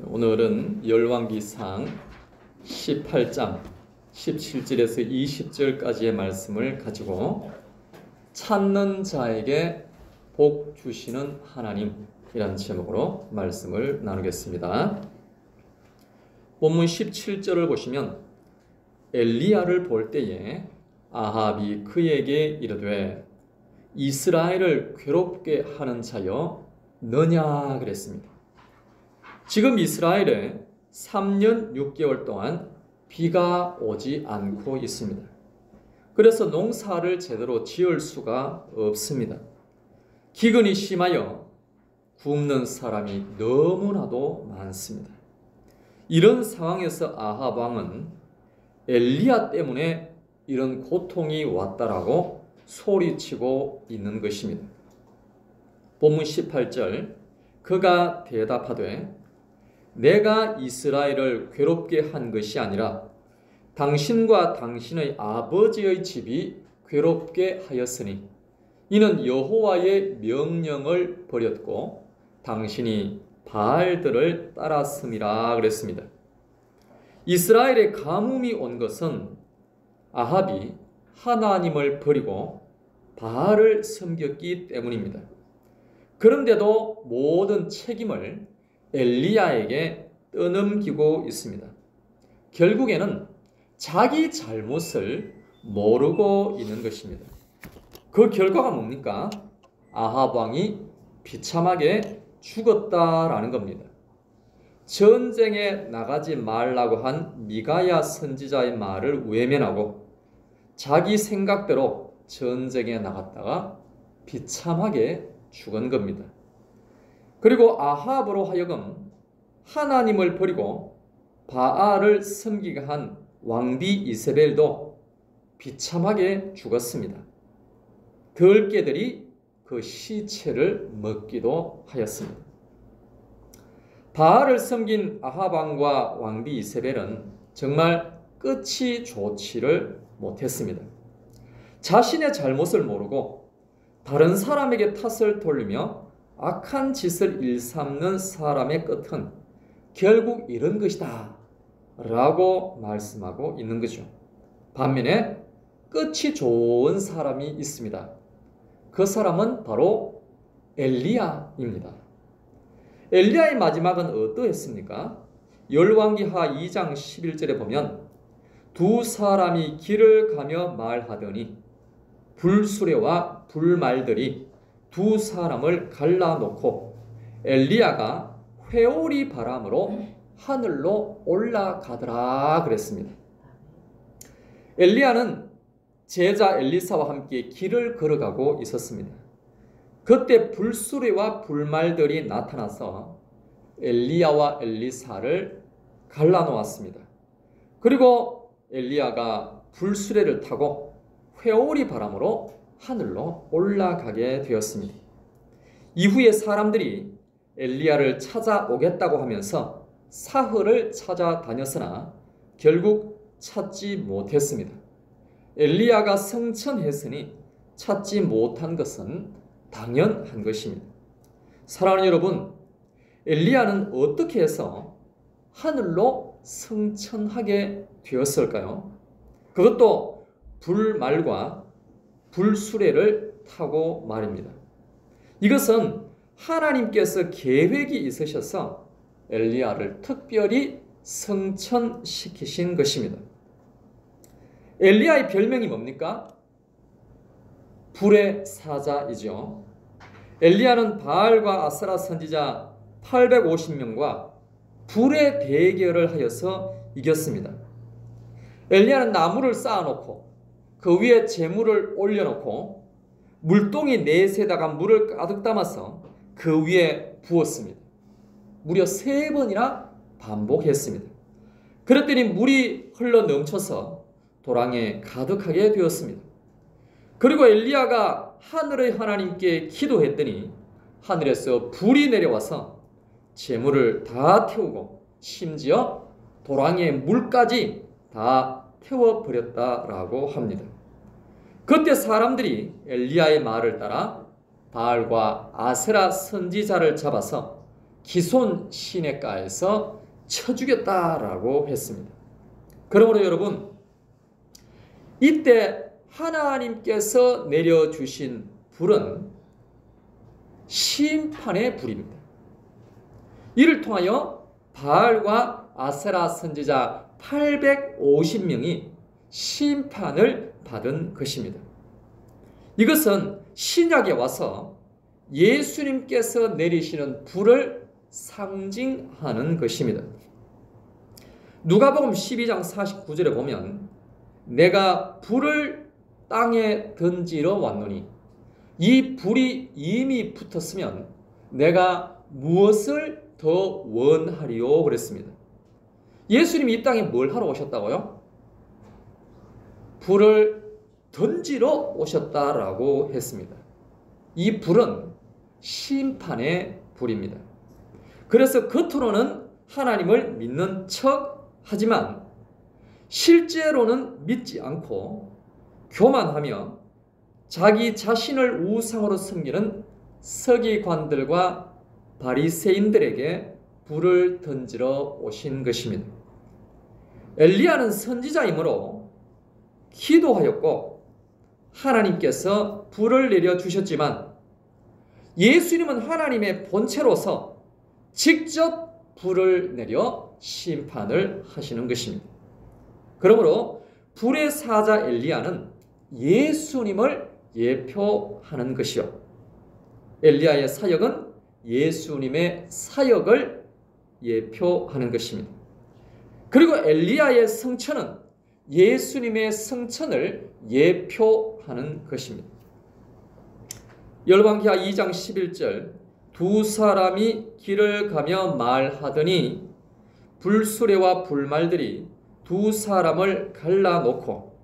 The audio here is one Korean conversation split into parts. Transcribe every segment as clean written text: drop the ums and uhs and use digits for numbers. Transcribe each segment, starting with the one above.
오늘은 열왕기상 18장 17절에서 20절까지의 말씀을 가지고 찾는 자에게 복 주시는 하나님이라는 제목으로 말씀을 나누겠습니다. 본문 17절을 보시면 엘리야를 볼 때에 아합이 그에게 이르되 이스라엘을 괴롭게 하는 자여 너냐 그랬습니다. 지금 이스라엘에 3년 6개월 동안 비가 오지 않고 있습니다. 그래서 농사를 제대로 지을 수가 없습니다. 기근이 심하여 굶는 사람이 너무나도 많습니다. 이런 상황에서 아합 왕은 엘리야 때문에 이런 고통이 왔다라고 소리치고 있는 것입니다. 본문 18절 그가 대답하되 내가 이스라엘을 괴롭게 한 것이 아니라 당신과 당신의 아버지의 집이 괴롭게 하였으니 이는 여호와의 명령을 버렸고 당신이 바알들을 따랐음이라 그랬습니다. 이스라엘의 가뭄이 온 것은 아합이 하나님을 버리고 바알을 섬겼기 때문입니다. 그런데도 모든 책임을 엘리야에게 떠넘기고 있습니다. 결국에는 자기 잘못을 모르고 있는 것입니다. 그 결과가 뭡니까? 아합 왕이 비참하게 죽었다라는 겁니다. 전쟁에 나가지 말라고 한 미가야 선지자의 말을 외면하고 자기 생각대로 전쟁에 나갔다가 비참하게 죽은 겁니다. 그리고 아합으로 하여금 하나님을 버리고 바알을 섬기게 한 왕비 이세벨도 비참하게 죽었습니다. 들깨들이 그 시체를 먹기도 하였습니다. 바알을 섬긴 아합 왕과 왕비 이세벨은 정말 끝이 좋지를 못했습니다. 자신의 잘못을 모르고 다른 사람에게 탓을 돌리며 악한 짓을 일삼는 사람의 끝은 결국 이런 것이다 라고 말씀하고 있는 거죠. 반면에 끝이 좋은 사람이 있습니다. 그 사람은 바로 엘리야입니다. 엘리야의 마지막은 어떠했습니까? 열왕기하 2장 11절에 보면 두 사람이 길을 가며 말하더니 불수레와 불말들이 두 사람을 갈라놓고 엘리야가 회오리 바람으로 하늘로 올라가더라 그랬습니다. 엘리야는 제자 엘리사와 함께 길을 걸어가고 있었습니다. 그때 불수레와 불말들이 나타나서 엘리야와 엘리사를 갈라놓았습니다. 그리고 엘리야가 불수레를 타고 회오리 바람으로 하늘로 올라가게 되었습니다. 이후에 사람들이 엘리야를 찾아오겠다고 하면서 사흘을 찾아다녔으나 결국 찾지 못했습니다. 엘리야가 성천했으니 찾지 못한 것은 당연한 것입니다. 사랑하는 여러분, 엘리야는 어떻게 해서 하늘로 성천하게 되었을까요? 그것도 불말과 불수레를 타고 말입니다. 이것은 하나님께서 계획이 있으셔서 엘리야를 특별히 성천시키신 것입니다. 엘리야의 별명이 뭡니까? 불의 사자이죠. 엘리야는 바알과 아스라 선지자 850명과 불의 대결을 하여서 이겼습니다. 엘리야는 나무를 쌓아놓고 그 위에 재물을 올려놓고 물동이 4세다가 물을 가득 담아서 그 위에 부었습니다. 무려 3번이나 반복했습니다. 그랬더니 물이 흘러 넘쳐서 도랑에 가득하게 되었습니다. 그리고 엘리야가 하늘의 하나님께 기도했더니 하늘에서 불이 내려와서 재물을 다 태우고 심지어 도랑의 물까지 다 태워버렸다라고 합니다. 그때 사람들이 엘리야의 말을 따라 바알과 아세라 선지자를 잡아서 기손 시냇가에서 쳐주겠다라고 했습니다. 그러므로 여러분, 이때 하나님께서 내려주신 불은 심판의 불입니다. 이를 통하여 바알과 아세라 선지자 850명이 심판을 받은 것입니다. 이것은 신약에 와서 예수님께서 내리시는 불을 상징하는 것입니다. 누가복음 12장 49절에 보면 내가 불을 땅에 던지러 왔노니 이 불이 이미 붙었으면 내가 무엇을 더 원하리요 그랬습니다. 예수님이 이 땅에 뭘 하러 오셨다고요? 불을 던지러 오셨다라고 했습니다. 이 불은 심판의 불입니다. 그래서 겉으로는 하나님을 믿는 척 하지만 실제로는 믿지 않고 교만하며 자기 자신을 우상으로 섬기는 서기관들과 바리새인들에게 불을 던지러 오신 것입니다. 엘리야는 선지자이므로 기도하였고 하나님께서 불을 내려주셨지만 예수님은 하나님의 본체로서 직접 불을 내려 심판을 하시는 것입니다. 그러므로 불의 사자 엘리야는 예수님을 예표하는 것이요, 엘리야의 사역은 예수님의 사역을 예표하는 것입니다. 그리고 엘리야의 성천은 예수님의 성천을 예표하는 것입니다. 열왕기하 2장 11절 두 사람이 길을 가며 말하더니 불수레와 불말들이 두 사람을 갈라놓고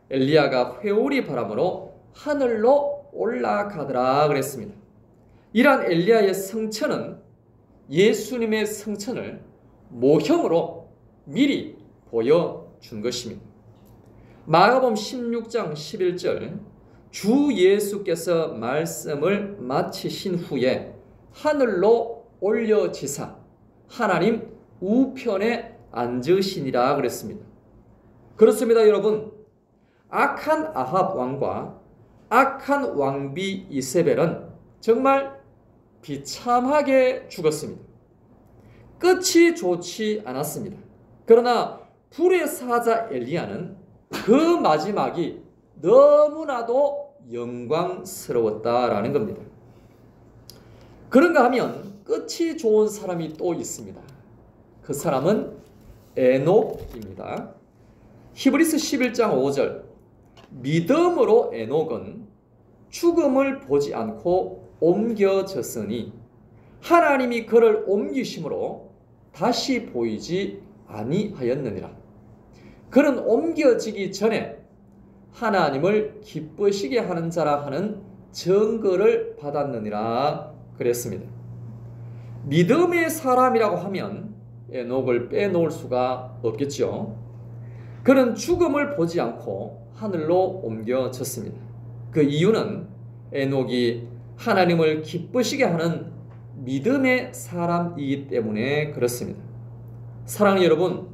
엘리야가 회오리 바람으로 하늘로 올라가더라 그랬습니다. 이러한 엘리야의 성천은 예수님의 성천을 모형으로 미리 보여준 것입니다. 마가복음 16장 11절 주 예수께서 말씀을 마치신 후에 하늘로 올려지사 하나님 우편에 앉으시니라 그랬습니다. 그렇습니다, 여러분. 악한 아합 왕과 악한 왕비 이세벨은 정말 비참하게 죽었습니다. 끝이 좋지 않았습니다. 그러나 불의 사자 엘리야는 그 마지막이 너무나도 영광스러웠다라는 겁니다. 그런가 하면 끝이 좋은 사람이 또 있습니다. 그 사람은 에녹입니다. 히브리서 11장 5절 믿음으로 에녹은 죽음을 보지 않고 옮겨졌으니 하나님이 그를 옮기심으로 다시 보이지 아니하였느니라. 그는 옮겨지기 전에 하나님을 기쁘시게 하는 자라 하는 증거를 받았느니라 그랬습니다. 믿음의 사람이라고 하면 에녹을 빼놓을 수가 없겠죠. 그는 죽음을 보지 않고 하늘로 옮겨졌습니다. 그 이유는 에녹이 하나님을 기쁘시게 하는 믿음의 사람이기 때문에 그렇습니다. 사랑하는 여러분,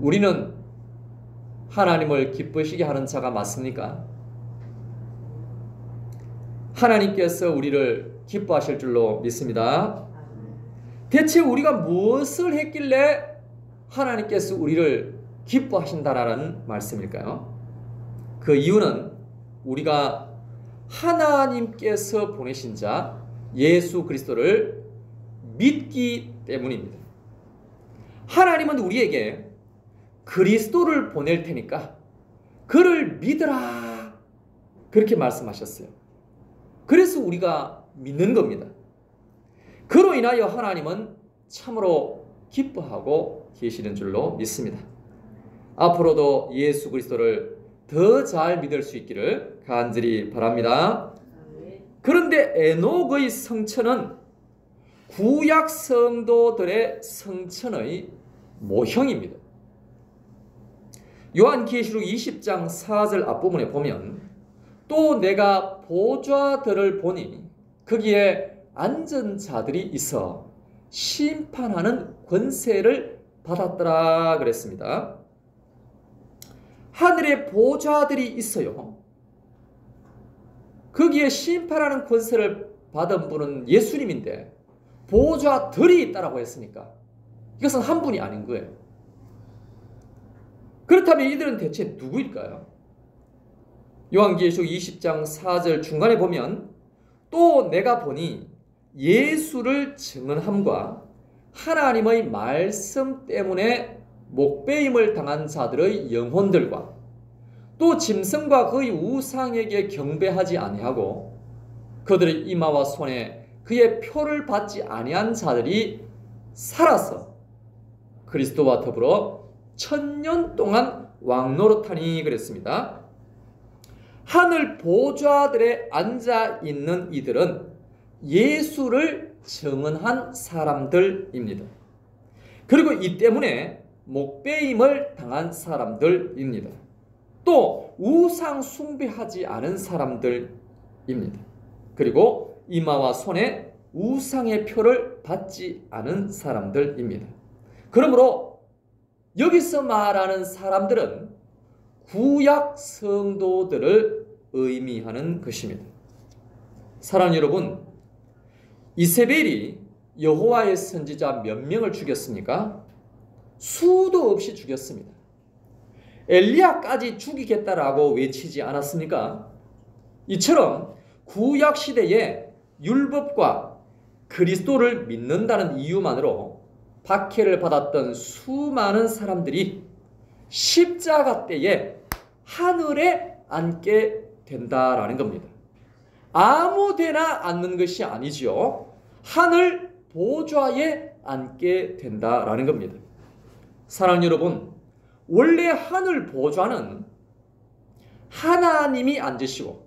우리는 하나님을 기쁘시게 하는 자가 맞습니까? 하나님께서 우리를 기뻐하실 줄로 믿습니다. 대체 우리가 무엇을 했길래 하나님께서 우리를 기뻐하신다라는 말씀일까요? 그 이유는 우리가 하나님께서 보내신 자 예수 그리스도를 믿기 때문입니다. 하나님은 우리에게 그리스도를 보낼 테니까 그를 믿으라 그렇게 말씀하셨어요. 그래서 우리가 믿는 겁니다. 그로 인하여 하나님은 참으로 기뻐하고 계시는 줄로 믿습니다. 앞으로도 예수 그리스도를 더 잘 믿을 수 있기를 간절히 바랍니다. 그런데 에녹의 성천은 구약 성도들의 성천의 모형입니다. 요한계시록 20장 4절 앞부분에 보면 또 내가 보좌들을 보니 거기에 앉은 자들이 있어 심판하는 권세를 받았더라 그랬습니다. 하늘에 보좌들이 있어요. 거기에 심판하는 권세를 받은 분은 예수님인데 보좌들이 있다라고 했으니까 이것은 한 분이 아닌 거예요. 그렇다면 이들은 대체 누구일까요? 요한계시록 20장 4절 중간에 보면 또 내가 보니 예수를 증언함과 하나님의 말씀 때문에 목배임을 당한 자들의 영혼들과 또 짐승과 그의 우상에게 경배하지 아니하고 그들의 이마와 손에 그의 표를 받지 아니한 자들이 살아서 그리스도와 더불어 1000년 동안 왕노릇하니 그랬습니다. 하늘 보좌들에 앉아 있는 이들은 예수를 증언한 사람들입니다. 그리고 이 때문에 목배임을 당한 사람들입니다. 또 우상 숭배하지 않은 사람들입니다. 그리고 이마와 손에 우상의 표를 받지 않은 사람들입니다. 그러므로 여기서 말하는 사람들은 구약 성도들을 의미하는 것입니다. 사랑하는 여러분, 이세벨이 여호와의 선지자 몇 명을 죽였습니까? 수도 없이 죽였습니다. 엘리야까지 죽이겠다라고 외치지 않았습니까? 이처럼 구약 시대에 율법과 그리스도를 믿는다는 이유만으로 박해를 받았던 수많은 사람들이 십자가 때에 하늘에 앉게 된다라는 겁니다. 아무데나 앉는 것이 아니지요. 하늘 보좌에 앉게 된다라는 겁니다. 사랑하는 여러분, 원래 하늘 보좌는 하나님이 앉으시고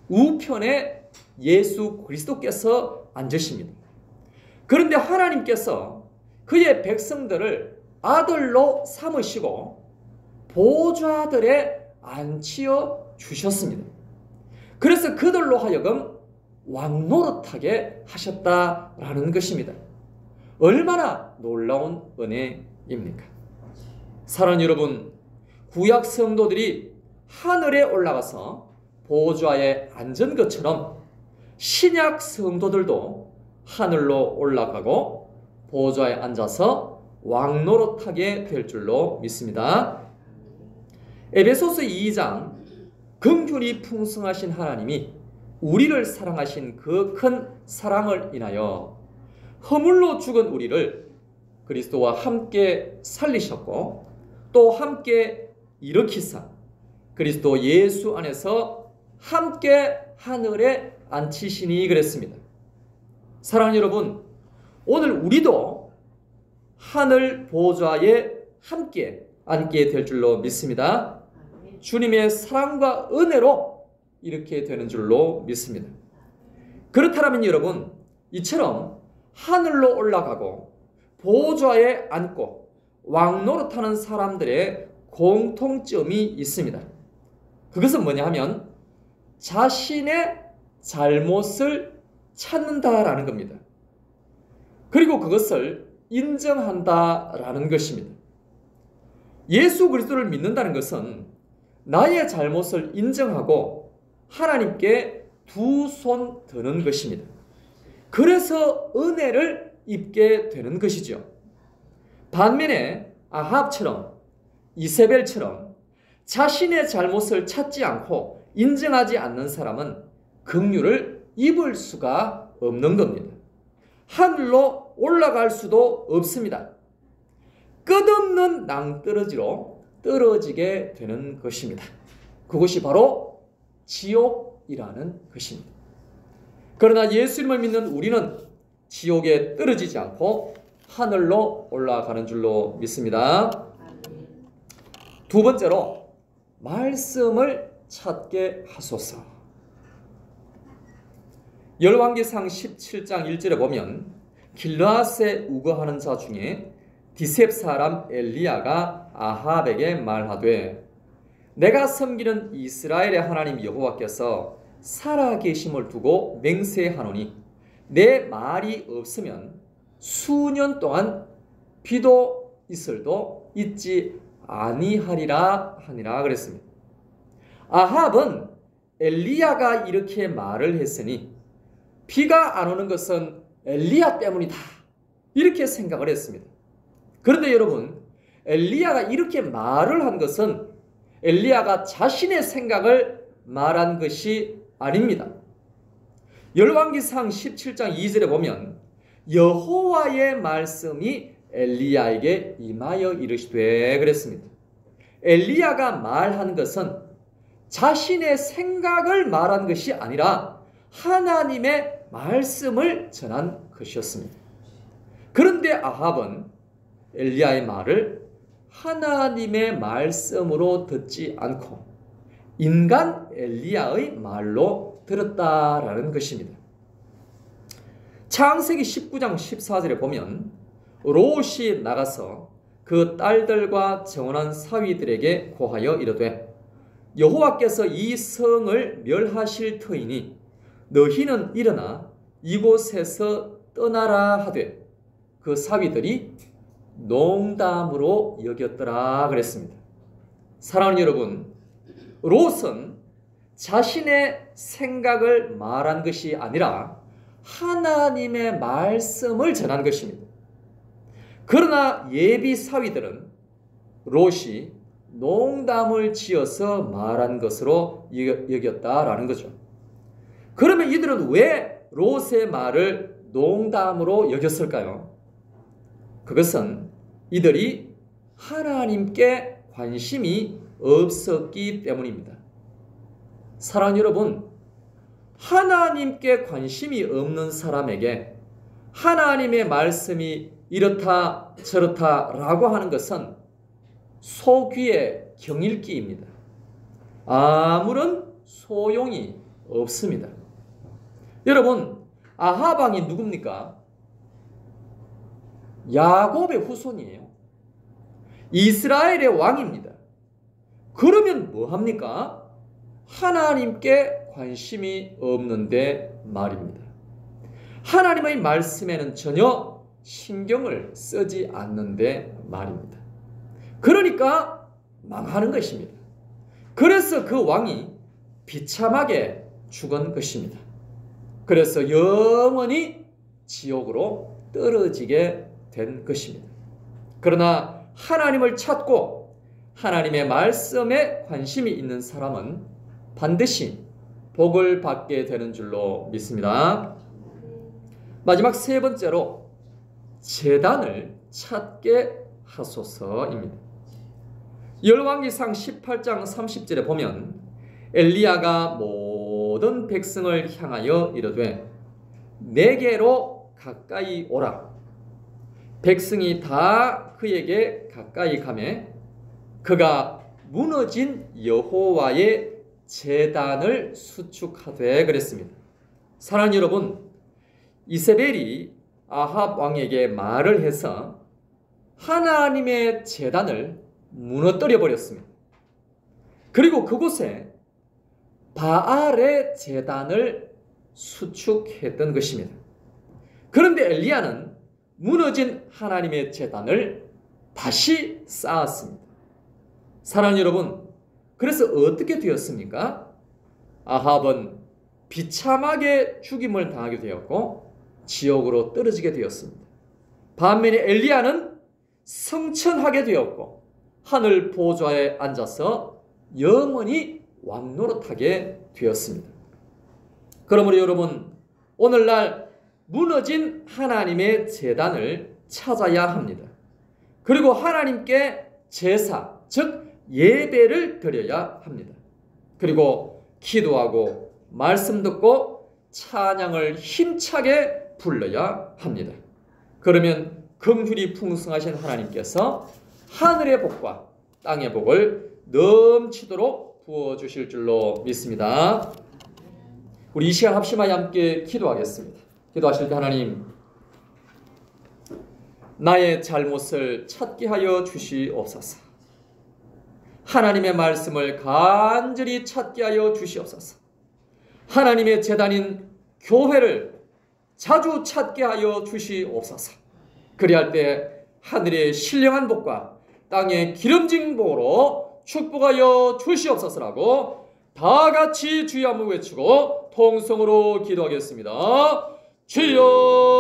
우편에 예수 그리스도께서 앉으십니다. 그런데 하나님께서 그의 백성들을 아들로 삼으시고 보좌들에 앉히어 주셨습니다. 그래서 그들로 하여금 왕노릇하게 하셨다라는 것입니다. 얼마나 놀라운 은혜입니까? 사랑하는 여러분, 구약 성도들이 하늘에 올라가서 보좌에 앉은 것처럼 신약 성도들도 하늘로 올라가고 보좌에 앉아서 왕노릇하게 될 줄로 믿습니다. 에베소서 2장, 긍휼이 풍성하신 하나님이 우리를 사랑하신 그 큰 사랑을 인하여 허물로 죽은 우리를 그리스도와 함께 살리셨고 또 함께 일으키사 그리스도 예수 안에서 함께 하늘에 앉히시니 그랬습니다. 사랑하는 여러분, 오늘 우리도 하늘 보좌에 함께 앉게 될 줄로 믿습니다. 주님의 사랑과 은혜로 이렇게 되는 줄로 믿습니다. 그렇다면 여러분, 이처럼 하늘로 올라가고 보좌에 앉고 왕노릇하는 사람들의 공통점이 있습니다. 그것은 뭐냐 하면 자신의 잘못을 찾는다라는 겁니다. 그리고 그것을 인정한다라는 것입니다. 예수 그리스도를 믿는다는 것은 나의 잘못을 인정하고 하나님께 두 손 드는 것입니다. 그래서 은혜를 입게 되는 것이죠. 반면에 아합처럼 이세벨처럼 자신의 잘못을 찾지 않고 인정하지 않는 사람은 긍휼을 입을 수가 없는 겁니다. 하늘로 올라갈 수도 없습니다. 끝없는 낭떠러지로 떨어지게 되는 것입니다. 그것이 바로 지옥이라는 것입니다. 그러나 예수님을 믿는 우리는 지옥에 떨어지지 않고 하늘로 올라가는 줄로 믿습니다. 두 번째로 말씀을 찾게 하소서. 열왕기상 17장 1절에 보면 길르앗에 우거하는 자 중에 디셉 사람 엘리야가 아합에게 말하되 내가 섬기는 이스라엘의 하나님 여호와께서 살아계심을 두고 맹세하노니 내 말이 없으면 수년 동안 비도 이슬도 있지 아니하리라 하니라 그랬습니다. 아합은 엘리야가 이렇게 말을 했으니 비가 안 오는 것은 엘리야 때문이다 이렇게 생각을 했습니다. 그런데 여러분, 엘리야가 이렇게 말을 한 것은 엘리야가 자신의 생각을 말한 것이 아닙니다. 열왕기상 17장 2절에 보면 여호와의 말씀이 엘리야에게 임하여 이르시되 그랬습니다. 엘리야가 말한 것은 자신의 생각을 말한 것이 아니라 하나님의 말씀을 전한 것이었습니다. 그런데 아합은 엘리야의 말을 하나님의 말씀으로 듣지 않고 인간 엘리야의 말로 들었다라는 것입니다. 창세기 19장 14절에 보면 롯이 나가서 그 딸들과 정혼한 사위들에게 고하여 이르되 여호와께서 이 성을 멸하실 터이니 너희는 일어나 이곳에서 떠나라 하되 그 사위들이 농담으로 여겼더라 그랬습니다. 사랑하는 여러분, 롯은 자신의 생각을 말한 것이 아니라 하나님의 말씀을 전한 것입니다. 그러나 예비 사위들은 롯이 농담을 지어서 말한 것으로 여겼다라는 거죠. 그러면 이들은 왜 롯의 말을 농담으로 여겼을까요? 그것은 이들이 하나님께 관심이 없었기 때문입니다. 사랑하는 여러분, 하나님께 관심이 없는 사람에게 하나님의 말씀이 이렇다 저렇다 라고 하는 것은 소귀의 경읽기입니다. 아무런 소용이 없습니다. 여러분, 아합 왕이 누굽니까? 야곱의 후손이에요. 이스라엘의 왕입니다. 그러면 뭐합니까? 하나님께 관심이 없는데 말입니다. 하나님의 말씀에는 전혀 신경을 쓰지 않는데 말입니다. 그러니까 망하는 것입니다. 그래서 그 왕이 비참하게 죽은 것입니다. 그래서 영원히 지옥으로 떨어지게 된 것입니다. 그러나 하나님을 찾고 하나님의 말씀에 관심이 있는 사람은 반드시 복을 받게 되는 줄로 믿습니다. 마지막 세 번째로 제단을 찾게 하소서입니다. 열왕기상 18장 30절에 보면 엘리야가 모든 백성을 향하여 이르되 내게로 가까이 오라. 백성이 다 그에게 가까이 가매 그가 무너진 여호와의 제단을 수축하되 그랬습니다. 사랑하는 여러분, 이세벨이 아합 왕에게 말을 해서 하나님의 제단을 무너뜨려 버렸습니다. 그리고 그곳에 바알의 제단을 수축했던 것입니다. 그런데 엘리야는 무너진 하나님의 제단을 다시 쌓았습니다. 사랑하는 여러분, 그래서 어떻게 되었습니까? 아합은 비참하게 죽임을 당하게 되었고 지옥으로 떨어지게 되었습니다. 반면에 엘리야는 성천하게 되었고 하늘 보좌에 앉아서 영원히 왕노릇하게 되었습니다. 그러므로 여러분, 오늘날 무너진 하나님의 제단을 찾아야 합니다. 그리고 하나님께 제사, 즉 예배를 드려야 합니다. 그리고 기도하고 말씀 듣고 찬양을 힘차게 불러야 합니다. 그러면 긍휼이 풍성하신 하나님께서 하늘의 복과 땅의 복을 넘치도록 부어주실 줄로 믿습니다. 우리 이 시간 합심하여 함께 기도하겠습니다. 기도하실 때 하나님, 나의 잘못을 찾게 하여 주시옵소서. 하나님의 말씀을 간절히 찾게 하여 주시옵소서. 하나님의 제단인 교회를 자주 찾게 하여 주시옵소서. 그리할 때 하늘의 신령한 복과 땅의 기름진 복으로 축복하여 주시옵소서라고 다 같이 주여 한번 외치고 통성으로 기도하겠습니다. 주여